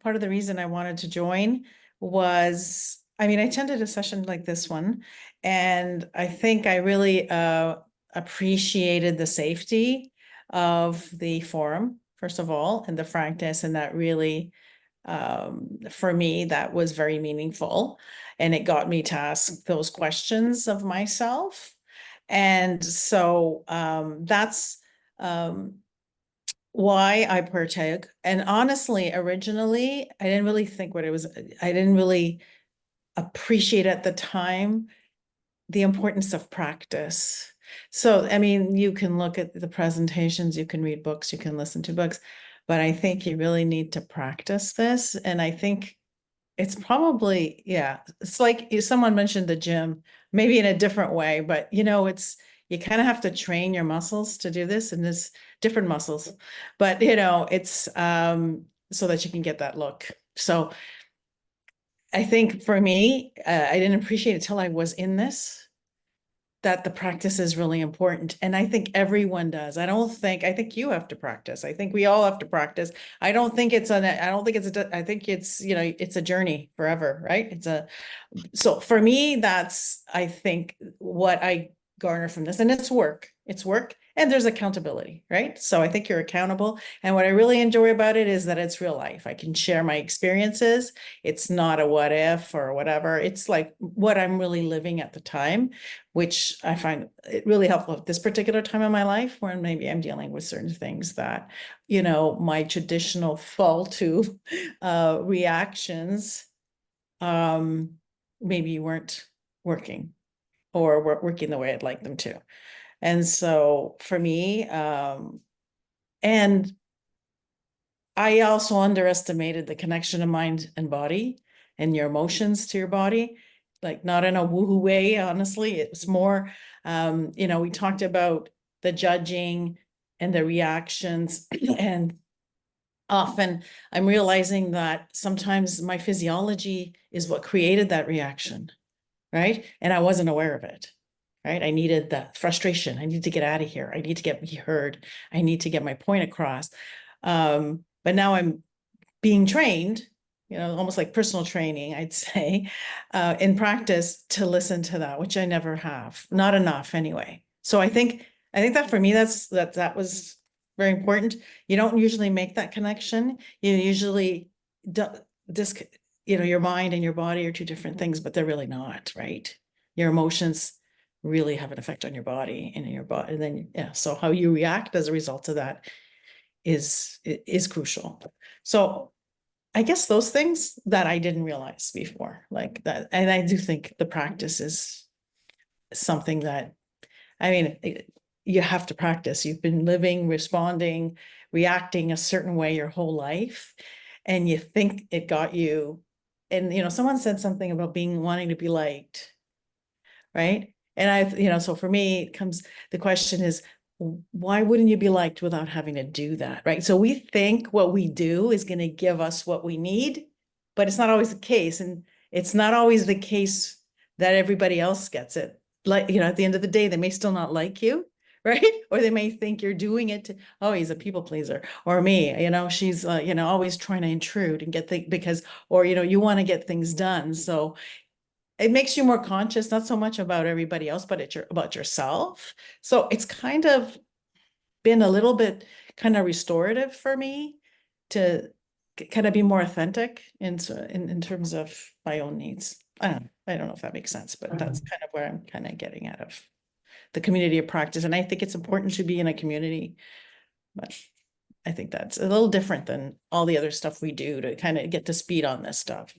part of the reason I wanted to join was, I mean, I attended a session like this one, and I think I really appreciated the safety of the forum, first of all, and the frankness, and that really, for me, that was very meaningful. And it got me to ask those questions of myself. And so that's why I partook. And honestly, originally, I didn't really think what it was. I didn't really appreciate at the time the importance of practice. So, I mean, you can look at the presentations, you can read books, you can listen to books, but I think you really need to practice this. And I think it's probably, yeah, it's like someone mentioned the gym, maybe in a different way, but you kind of have to train your muscles to do this, and there's different muscles, but it's so that you can get that look. So I think for me, I didn't appreciate it till I was in this, that the practice is really important. And I think everyone does. I think you have to practice. I think we all have to practice. I think it's it's a journey forever, right? So for me, that's, I think, what I garner from this, and it's work, and there's accountability, right? So I think you're accountable. And what I really enjoy about it is that it's real life. I can share my experiences. It's not a what if or whatever. It's like what I'm really living at the time, which I find it really helpful at this particular time in my life, where maybe I'm dealing with certain things that, my traditional fall to reactions maybe weren't working, or weren't working the way I'd like them to. And so for me, and I also underestimated the connection of mind and body, and your emotions to your body, like not in a woohoo way, honestly. It was more, we talked about the judging and the reactions, and often I'm realizing that sometimes my physiology is what created that reaction, right? And I wasn't aware of it, right? I needed that frustration. I need to get out of here. I need to be heard. I need to get my point across. But now I'm being trained, almost like personal training, I'd say, in practice, to listen to that, which I never have, not enough anyway. So I think that for me, that was very important. You don't usually make that connection. You usually your mind and your body are two different things, but they're really not, right? Your emotions really have an effect on your body and and then, yeah, so how you react as a result of that is crucial. So I guess those things that I didn't realize before, like that. And I do think the practice is something that, I mean, you have to practice. You've been living, responding, reacting a certain way your whole life, and you think it got you. And someone said something about wanting to be liked, right? And so for me, the question is, why wouldn't you be liked without having to do that, right? So we think what we do is going to give us what we need, but it's not always the case. And it's not always the case that everybody else gets it. Like, at the end of the day, they may still not like you, right? Or they may think you're doing it oh, he's a people pleaser. Or me, she's, always trying to intrude and you want to get things done. So it makes you more conscious, not so much about everybody else, but about yourself. So it's kind of been a little bit kind of restorative for me to kind of be more authentic in terms of my own needs. I don't know if that makes sense, but that's kind of where I'm kind of getting out of the community of practice. And I think it's important to be in a community, but I think that's a little different than all the other stuff we do to kind of get to speed on this stuff.